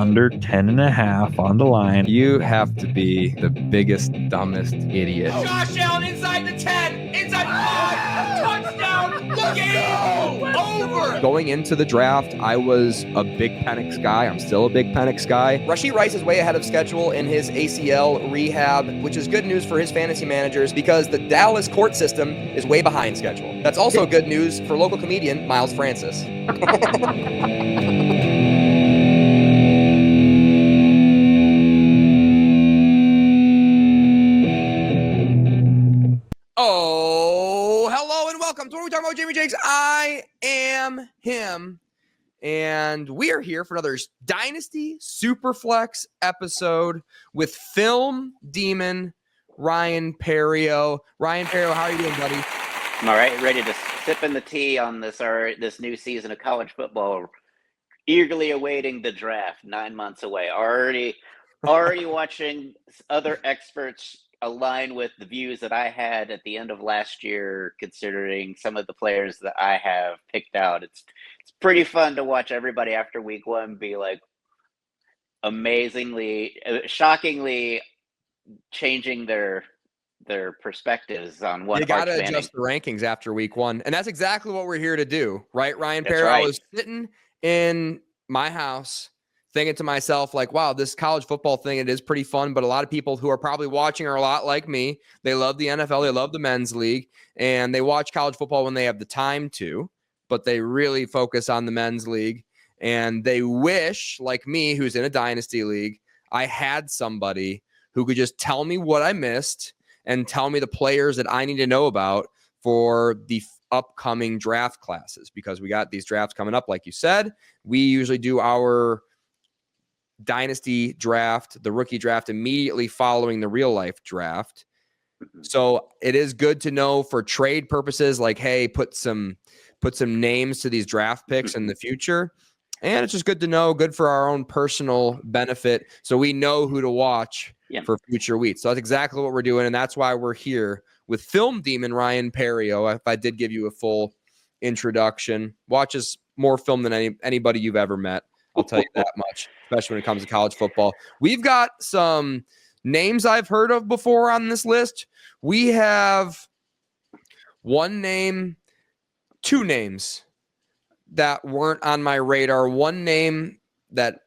under 10.5 on the line. You have to be the biggest, dumbest idiot. Josh Allen inside the 10, inside 5, touchdown, game over. Going into the draft, I was a big Penix guy. I'm still a big Penix guy. Rashee Rice is way ahead of schedule in his ACL rehab, which is good news for his fantasy managers because the Dallas court system is way behind schedule. That's also good news for local comedian Miles Francis. Oh, hello and welcome to What Are We Talking About, Jamie Jakes? I am him, and we are here for another Dynasty Super Flex episode with film demon Ryan Perrio. Ryan Perrio, how are you doing, buddy? I'm all right, ready to sip in the tea on this new season of college football. Eagerly awaiting the draft, 9 months away. Already watching other experts align with the views that I had at the end of last year, considering some of the players that I have picked out. It's pretty fun to watch everybody after week one be like shockingly changing their perspectives on what you got to adjust the rankings after week one. And that's exactly what we're here to do, right, Ryan Perrio? Right. I was sitting in my house thinking to myself, like, wow, this college football thing, it is pretty fun, but a lot of people who are probably watching are a lot like me. They love the NFL, they love the men's league, and they watch college football when they have the time to, but they really focus on the men's league, and they wish, like me, who's in a dynasty league, I had somebody who could just tell me what I missed and tell me the players that I need to know about for the upcoming draft classes, because we got these drafts coming up. Like you said, we usually do our dynasty draft, the rookie draft, immediately following the real life draft. So it is good to know for trade purposes, like, hey, put some names to these draft picks in the future. And it's just good to know, good for our own personal benefit, so we know who to watch for future weeks. So that's exactly what we're doing, and that's why we're here with film demon Ryan Perrio. If I did give you a full introduction, watches more film than anybody you've ever met. I'll tell you that much, especially when it comes to college football. We've got some names I've heard of before on this list. We have one name, two names that weren't on my radar. One name that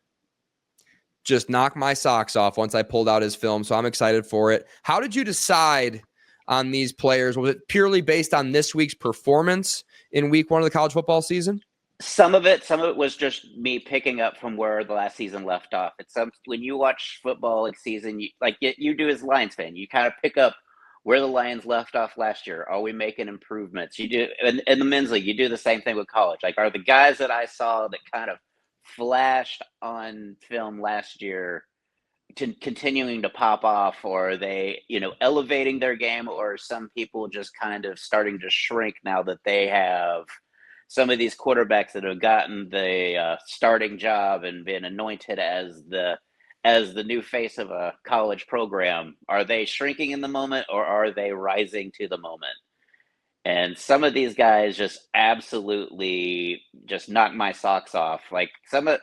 just knocked my socks off once I pulled out his film, so I'm excited for it. How did you decide on these players? Was it purely based on this week's performance in week one of the college football season? Some of it was just me picking up from where the last season left off. It's when you watch football like season, you do as a Lions fan, you kind of pick up where the Lions left off last year. Are we making improvements? You do in the men's league, you do the same thing with college. Like, are the guys that I saw that kind of flashed on film last year continuing to pop off, or are they, elevating their game, or are some people just kind of starting to shrink now that they have some of these quarterbacks that have gotten the starting job and been anointed as the new face of a college program? Are they shrinking in the moment, or are they rising to the moment? And some of these guys just absolutely just knock my socks off. Like some of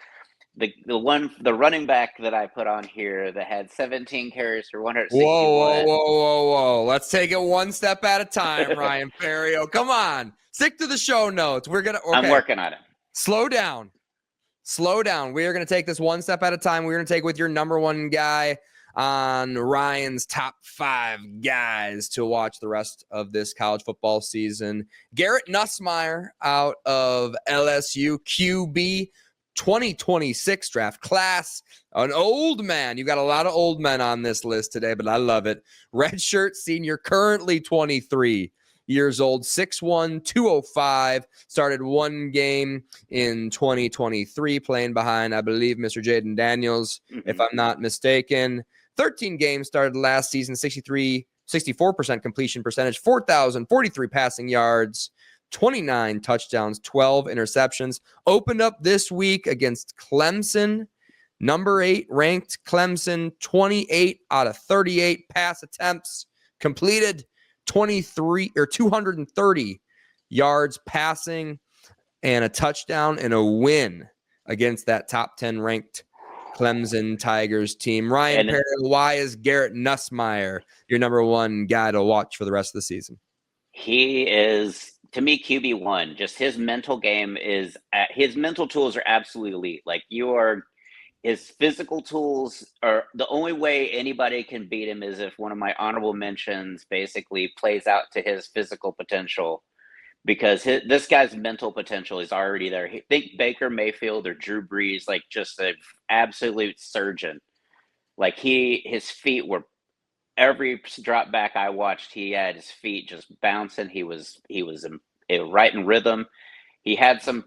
the running back that I put on here that had 17 carries for 161. Whoa. Let's take it one step at a time, Ryan Perrio. Come on. Stick to the show notes. Okay. I'm working on it. Slow down. We are going to take this one step at a time. We're going to take with your number one guy on Ryan's top 5 guys to watch the rest of this college football season. Garrett Nussmeier out of LSU, QB, 2026 draft class. An old man. You've got a lot of old men on this list today, but I love it. Redshirt senior, currently 23 years old, 6'1", 205, started one game in 2023, playing behind, I believe, Mr. Jaden Daniels, if I'm not mistaken. 13 games started last season, 64% completion percentage, 4,043 passing yards, 29 touchdowns, 12 interceptions. Opened up this week against Clemson, number 8 ranked Clemson, 28 out of 38 pass attempts completed, 230 yards passing, and a touchdown, and a win against that top 10 ranked Clemson Tigers team. Ryan And Perry, why is Garrett Nussmeier your number one guy to watch for the rest of the season? he is, to me, QB1. Just his mental game his mental tools are absolutely elite. Like his physical tools are the only way anybody can beat him is if one of my honorable mentions basically plays out to his physical potential, because this guy's mental potential is already there. Think Baker Mayfield or Drew Brees, like just an absolute surgeon. Like his feet were, every drop back I watched, he had his feet just bouncing. He was right in rhythm. He had some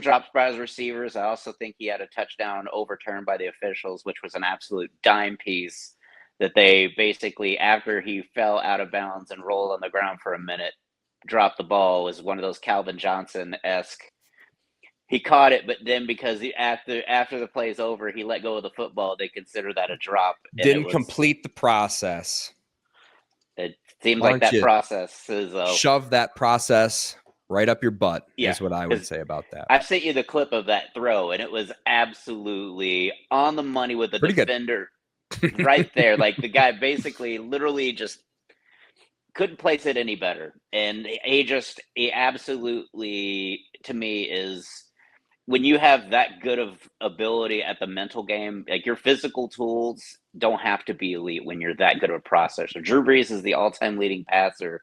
drops by his receivers. I also think he had a touchdown overturned by the officials, which was an absolute dime piece that they basically, after he fell out of bounds and rolled on the ground for a minute, dropped the ball. Was one of those Calvin Johnson-esque. He caught it, but then because after the play's over, he let go of the football. They consider that a drop. Didn't complete the process. It seems like that process is shove that process right up your butt. Yeah, is what I would say about that. I sent you the clip of that throw, and it was absolutely on the money with the defender right there. Like the guy basically literally just couldn't place it any better. And he absolutely, to me, is, when you have that good of ability at the mental game, like your physical tools don't have to be elite when you're that good of a processor. Drew Brees is the all-time leading passer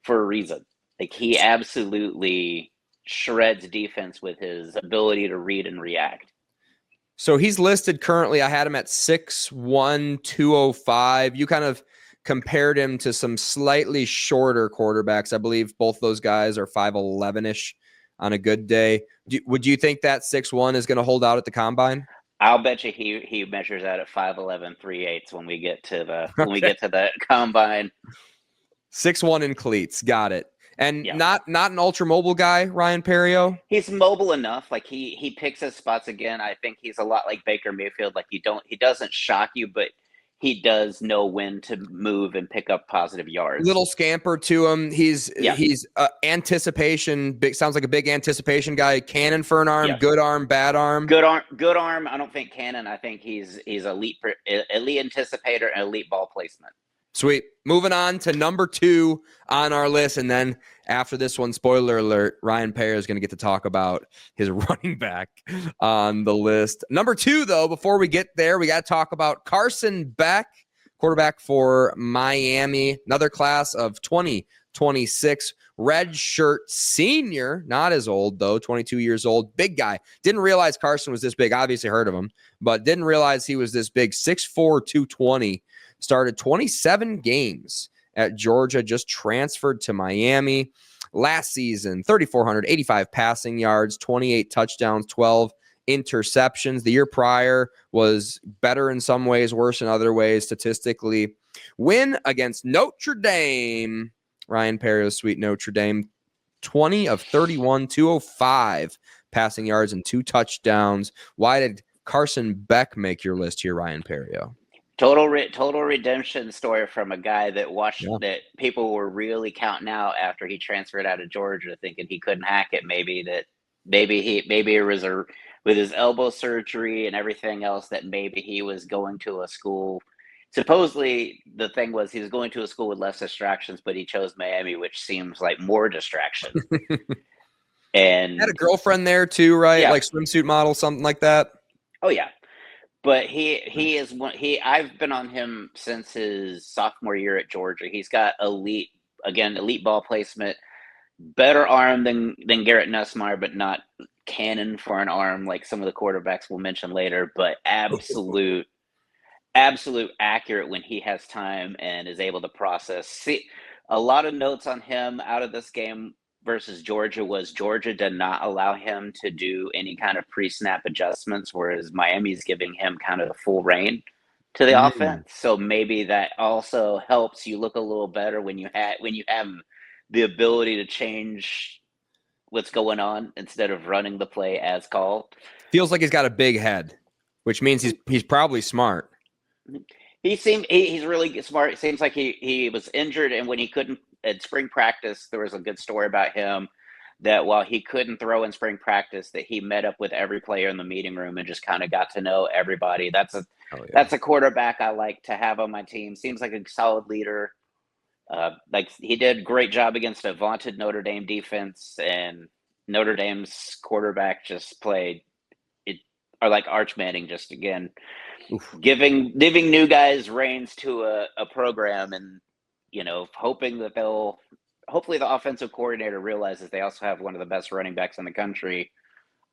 for a reason. Like he absolutely shreds defense with his ability to read and react. So he's listed currently, I had him at 6'1", 205. You kind of compared him to some slightly shorter quarterbacks. I believe both those guys are 5'11"-ish on a good day. Would you think that 6'1" is going to hold out at the combine? I'll bet you he measures out at 5'11", 3/8 when we get to the combine. 6'1" in cleats, got it. And not an ultra mobile guy, Ryan Perrio. He's mobile enough. Like he picks his spots again. I think he's a lot like Baker Mayfield. Like he doesn't shock you, but he does know when to move and pick up positive yards. Little scamper to him. He's anticipation. Sounds like a big anticipation guy. Cannon for an arm. Yeah. Good arm. Bad arm. Good arm. I don't think cannon. I think he's elite anticipator and elite ball placement. Sweet. Moving on to number 2 on our list. And then after this one, spoiler alert, Ryan Perrio is going to get to talk about his running back on the list. Number 2, though, before we get there, we got to talk about Carson Beck, quarterback for Miami. Another class of 2026. Red shirt senior, not as old, though, 22 years old. Big guy. Didn't realize Carson was this big. Obviously heard of him, but didn't realize he was this big. 6'4", 220. Started 27 games at Georgia, just transferred to Miami. Last season, 3,485 passing yards, 28 touchdowns, 12 interceptions. The year prior was better in some ways, worse in other ways statistically. Win against Notre Dame. Ryan Perrio's sweet Notre Dame. 20 of 31, 205 passing yards and 2 touchdowns. Why did Carson Beck make your list here, Ryan Perrio? Total redemption story from a guy that that people were really counting out after he transferred out of Georgia, thinking he couldn't hack it. Maybe it was with his elbow surgery and everything else, that maybe he was going to a school. Supposedly the thing was he was going to a school with less distractions, but he chose Miami, which seems like more distraction. And had a girlfriend there too, right? Yeah. Like swimsuit model, something like that. Oh yeah. But he is one. I've been on him since his sophomore year at Georgia. He's got elite ball placement, better arm than Garrett Nussmeier, but not cannon for an arm like some of the quarterbacks we'll mention later. But absolute accurate when he has time and is able to process. See, a lot of notes on him out of this game versus Georgia was Georgia did not allow him to do any kind of pre-snap adjustments, whereas Miami's giving him kind of the full reign to the offense. So maybe that also helps you look a little better when you have the ability to change what's going on instead of running the play as called. Feels like he's got a big head, which means he's probably smart. He's really smart. It seems like he was injured, and when he couldn't at spring practice, there was a good story about him that while he couldn't throw in spring practice, that he met up with every player in the meeting room and just kind of got to know everybody. That's a quarterback I like to have on my team. Seems like a solid leader. Like he did a great job against a vaunted Notre Dame defense, and Notre Dame's quarterback just played it, or like Arch Manning, just again giving new guys reins to a program, and hoping that hopefully the offensive coordinator realizes they also have one of the best running backs in the country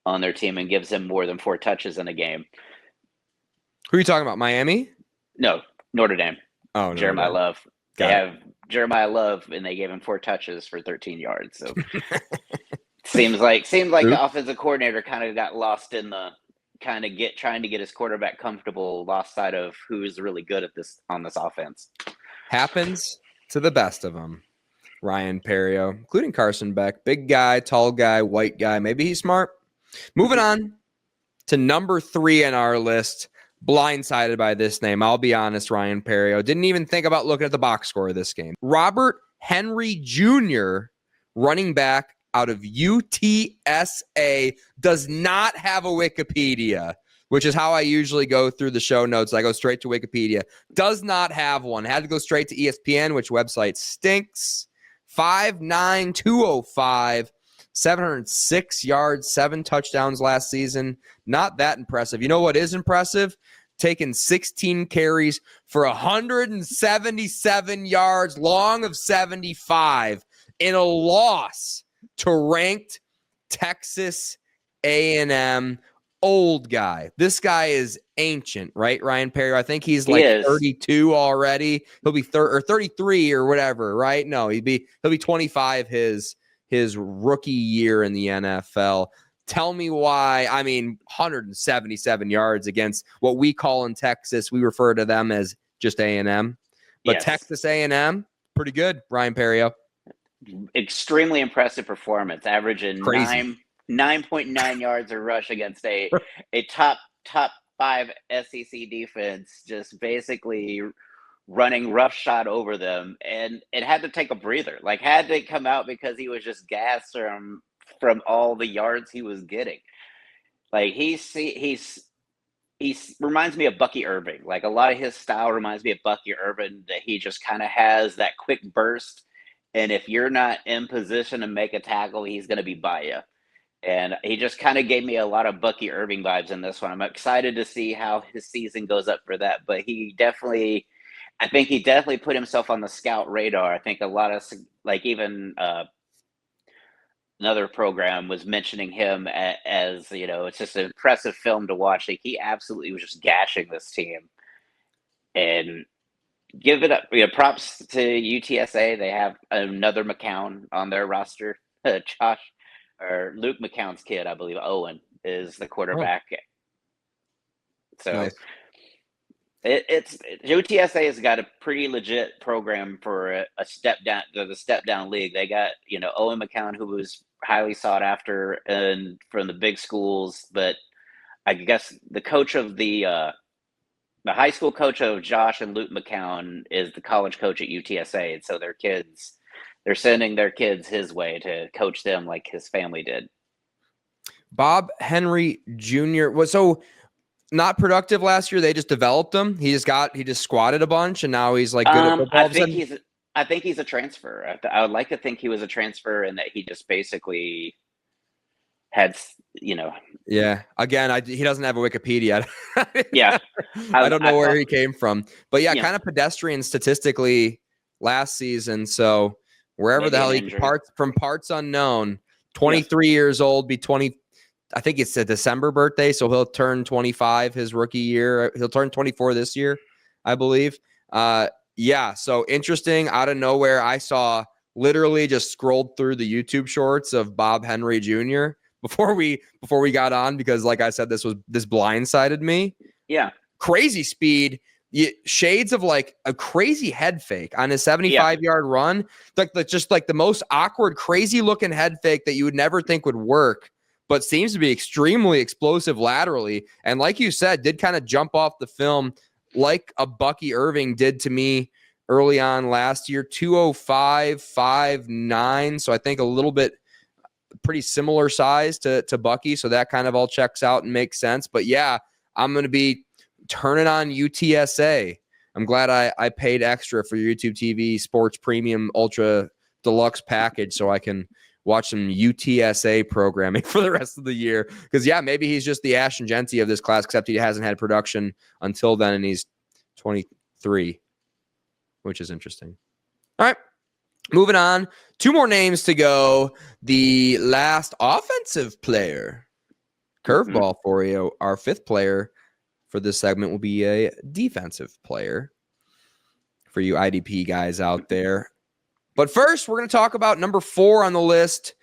on their team and gives him more than 4 touches in a game. Who are you talking about? Miami? No, Notre Dame. Oh, Jeremiah Love. Got they it. have Jeremiah Love, and they gave him 4 touches for 13 yards. So seems like the offensive coordinator kind of got lost in the trying to get his quarterback comfortable, lost sight of who is really good at this on this offense. Happens to the best of them. Ryan Perrio, including Carson Beck, big guy, tall guy, white guy. Maybe he's smart. Moving on to number 3 in our list. Blindsided by this name. I'll be honest, Ryan Perrio. Didn't even think about looking at the box score of this game. Robert Henry Jr., running back out of UTSA, does not have a Wikipedia, which is how I usually go through the show notes. I go straight to Wikipedia. Does not have one. Had to go straight to ESPN, which website stinks. 5'9", 205. 706 yards, 7 touchdowns last season. Not that impressive. You know what is impressive? Taking 16 carries for 177 yards, long of 75, in a loss to ranked Texas A&M. Old guy. This guy is ancient, right, Ryan Perry? I think he's like 32 already. He'll be 33 or whatever, right? No, he'll be 25 his rookie year in the NFL. Tell me why. I mean, 177 yards against what we call in Texas, we refer to them as just A&M. But yes. Texas A&M, pretty good, Ryan Perrio. Extremely impressive performance, averaging 9.9 yards a rush against a top 5 SEC defense, just basically running roughshod over them, and it had to take a breather. Like, had to come out because he was just gassed from all the yards he was getting. Like, he reminds me of Bucky Irving. Like, a lot of his style reminds me of Bucky Irving, that he just kind of has that quick burst, and if you're not in position to make a tackle, he's going to be by you. And he just kind of gave me a lot of Bucky Irving vibes in this one. I'm excited to see how his season goes up for that, but I think he definitely put himself on the scout radar. I think a lot of, like, even another program was mentioning him as, it's just an impressive film to watch. Like, he absolutely was just gashing this team. And give it up. Props to UTSA. They have another McCown on their roster. Luke McCown's kid, I believe, Owen, is the quarterback. Oh. So nice. UTSA has got a pretty legit program for a step down, the step down league. They got, Owen McCown, who was highly sought after and from the big schools, but I guess the coach of the high school coach of Josh and Luke McCown is the college coach at UTSA. And so they're sending their kids his way to coach them like his family did. Bob Henry Jr. was so not productive last year. They just developed him. He just squatted a bunch, and now he's like good at football. I think he's a transfer. I would like to think he was a transfer, and that he just basically had, Yeah. Again, he doesn't have a Wikipedia. Yeah. I don't know where he came from, but yeah, kind of pedestrian statistically last season. So wherever maybe the hell he parts unknown. 23 years old, be 20. I think it's a December birthday, so he'll turn 25 his rookie year. He'll turn 24 this year, I believe. Yeah, so interesting. Out of nowhere, I saw literally just scrolled through the YouTube shorts of Bob Henry Jr. before we got on, because like I said, this blindsided me. Yeah. Crazy speed. Shades of like a crazy head fake on his 75-yard run. Like the most awkward, crazy looking head fake that you would never think would work, but seems to be extremely explosive laterally. And like you said, did kind of jump off the film like a Bucky Irving did to me early on last year. 205, 5'9". So I think a little bit pretty similar size to Bucky, so that kind of all checks out and makes sense. But yeah, I'm going to be turning on UTSA. I'm glad I paid extra for your YouTube TV Sports Premium Ultra Deluxe package so I can watch some UTSA programming for the rest of the year. Because, yeah, maybe he's just the Ashton Genty of this class, except he hasn't had production until then, and he's 23, which is interesting. All right, moving on. 2 more names to go. The last offensive player, curveball for you, our 5th player for this segment will be a defensive player for you IDP guys out there. But first, we're going to talk about number 4 on the list,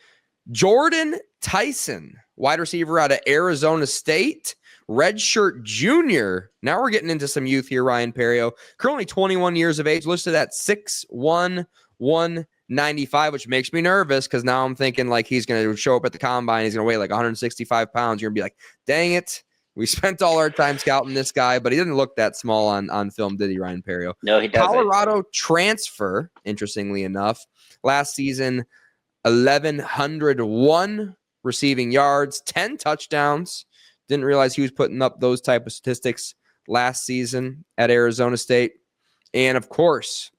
Jordan Tyson, wide receiver out of Arizona State, redshirt junior. Now we're getting into some youth here, Ryan Perrio. Currently 21 years of age, listed at 6'1", 195, which makes me nervous because now I'm thinking like he's going to show up at the combine. He's going to weigh like 165 pounds. You're going to be like, dang it. We spent all our time scouting this guy, but he didn't look that small on film, did he, Ryan Perrio? No, he doesn't. Colorado transfer, interestingly enough. Last season, 1,101 receiving yards, 10 touchdowns. Didn't realize he was putting up those type of statistics last season at Arizona State. And, of course,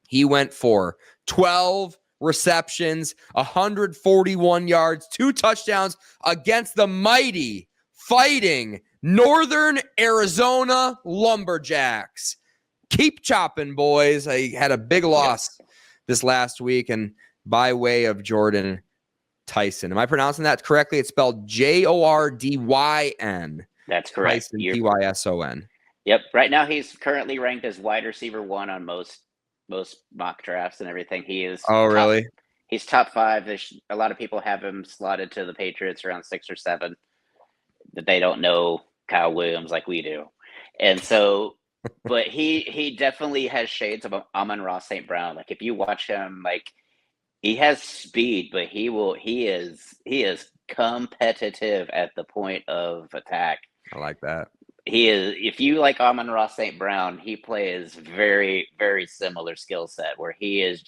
he went for 12 receptions, 141 yards, 2 touchdowns against the mighty Fighting Northern Arizona Lumberjacks. Keep chopping, boys. I had a big loss this last week, and by way of Jordan Tyson. Am I pronouncing that correctly? It's spelled Jordyn. That's correct. Tyson, Tyson. Yep. Right now, he's currently ranked as wide receiver 1 on most mock drafts and everything. He is. Oh, really? He's top 5. A lot of people have him slotted to the Patriots around 6 or 7. That they don't know Kyle Williams like we do. And so, but he definitely has shades of Amon-Ra St. Brown. Like if you watch him, like he has speed, but he is competitive at the point of attack. I like that. He is, if you like Amon-Ra St. Brown, he plays very, very similar skill set where he is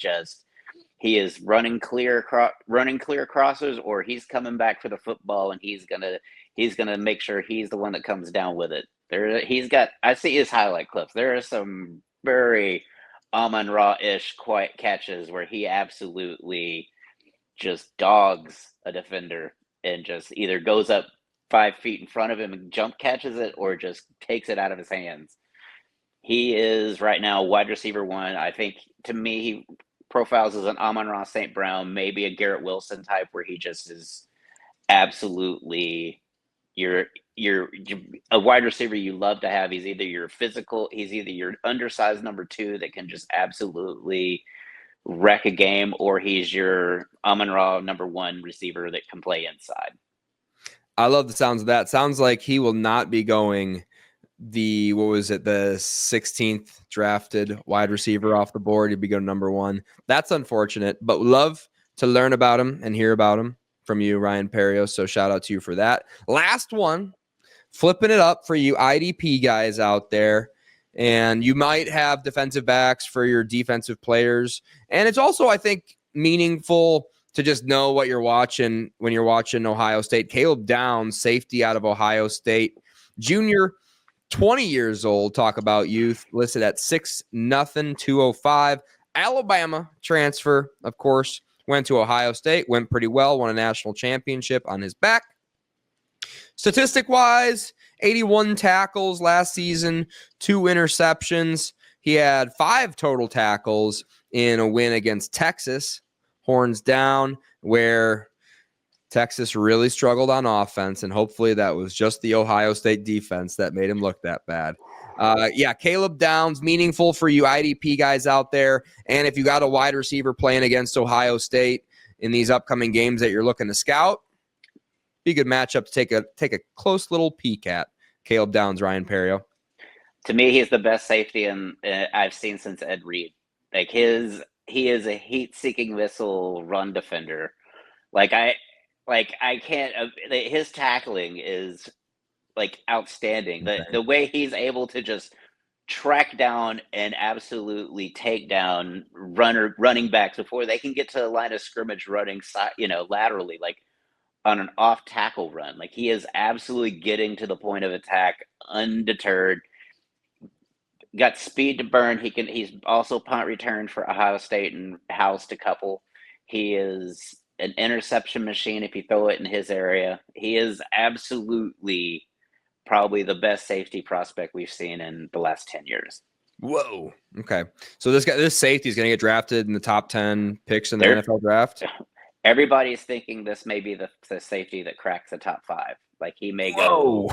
running clear crossers, or he's coming back for the football and he's gonna make sure he's the one that comes down with it. I see his highlight clips. There are some very Amon-Ra-ish quiet catches where he absolutely just dogs a defender and just either goes up 5 feet in front of him and jump catches it, or just takes it out of his hands. He is right now wide receiver 1. I think to me, he profiles as an Amon-Ra St. Brown, maybe a Garrett Wilson type, where he just is absolutely you're a wide receiver you love to have. He's either your undersized number 2 that can just absolutely wreck a game, or he's your Amon-Ra number 1 receiver that can play inside. I love the sounds of that. Sounds like he will not be going the 16th drafted wide receiver off the board. He'd be going number 1. That's unfortunate, but love to learn about him and hear about him from you, Ryan Perrio. So shout out to you for that. Last one, flipping it up for you IDP guys out there. And you might have defensive backs for your defensive players. And it's also, I think, meaningful to just know what you're watching when you're watching Ohio State. Caleb Downs, safety out of Ohio State, junior, 20 years old. Talk about youth, listed at 6'0", 205. Alabama transfer, of course, went to Ohio State, went pretty well, won a national championship on his back. Statistic-wise, 81 tackles last season, 2 interceptions. He had 5 total tackles in a win against Texas, horns down, where Texas really struggled on offense, and hopefully that was just the Ohio State defense that made him look that bad. Caleb Downs, meaningful for you IDP guys out there. And if you got a wide receiver playing against Ohio State in these upcoming games that you're looking to scout, be a good matchup to take a close little peek at. Caleb Downs, Ryan Perrio. To me, he's the best safety I've seen since Ed Reed. Like he is a heat-seeking missile run defender. I can't. His tackling is like outstanding. The way he's able to just track down and absolutely take down running backs before they can get to the line of scrimmage, running laterally. Like on an off tackle run. Like, he is absolutely getting to the point of attack undeterred. Got speed to burn. He's also punt returned for Ohio State and housed a couple. He is an interception machine if you throw it in his area. He is absolutely probably the best safety prospect we've seen in the last 10 years. Whoa. Okay. So this safety is going to get drafted in the top 10 picks in the NFL draft. Everybody's thinking this may be the safety that cracks the top 5. Like, he may go.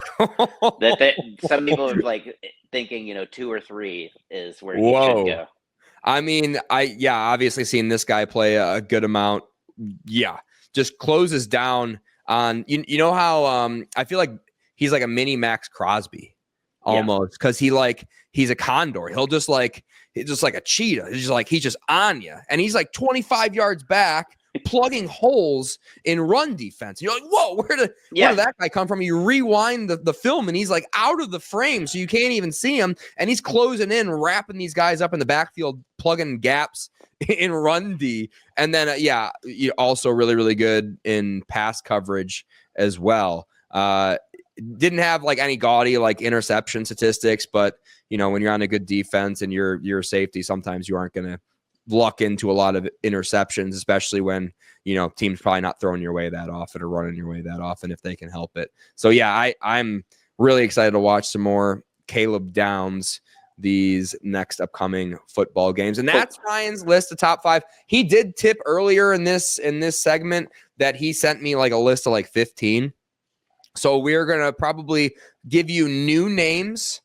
Some people are like thinking, 2 or 3 is where he should go. I mean, obviously seeing this guy play a good amount. Yeah. Just closes down on, you know how I feel like he's like a mini Max Crosby almost, because he's a condor. He's just like a cheetah. He's just on you. And he's like 25 yards back, plugging holes in run defense. You're like, whoa, where did that guy come from? You rewind the film and he's like out of the frame, so you can't even see him. And he's closing in, wrapping these guys up in the backfield, plugging gaps in run D. And then, also really, really good in pass coverage as well. Didn't have like any gaudy like interception statistics, but when you're on a good defense and you're safety, sometimes you aren't going to luck into a lot of interceptions, especially when teams probably not throwing your way that often or running your way that often if they can help it. So I'm really excited to watch some more Caleb Downs these next upcoming football games. And that's Ryan's list of top 5. He did tip earlier in this segment that he sent me like a list of like 15. So we're going to probably give you new names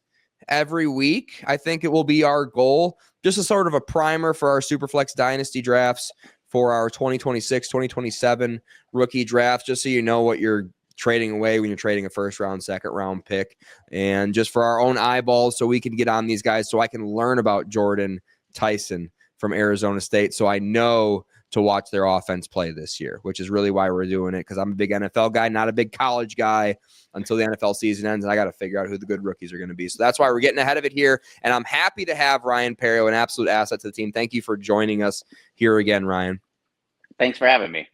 every week. I think it will be our goal, just a sort of a primer for our Super Flex Dynasty drafts for our 2026, 2027 rookie drafts, just so you know what you're trading away when you're trading a first round, second round pick, and just for our own eyeballs so we can get on these guys, so I can learn about Jordan Tyson from Arizona State, so I know to watch their offense play this year, which is really why we're doing it, because I'm a big NFL guy, not a big college guy until the NFL season ends, and I got to figure out who the good rookies are going to be. So that's why we're getting ahead of it here, and I'm happy to have Ryan Perrio, an absolute asset to the team. Thank you for joining us here again, Ryan. Thanks for having me.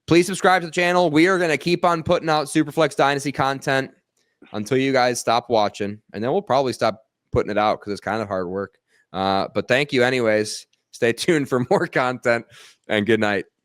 Please subscribe to the channel. We are going to keep on putting out Superflex Dynasty content until you guys stop watching, and then we'll probably stop putting it out because it's kind of hard work. But thank you anyways. Stay tuned for more content, and good night.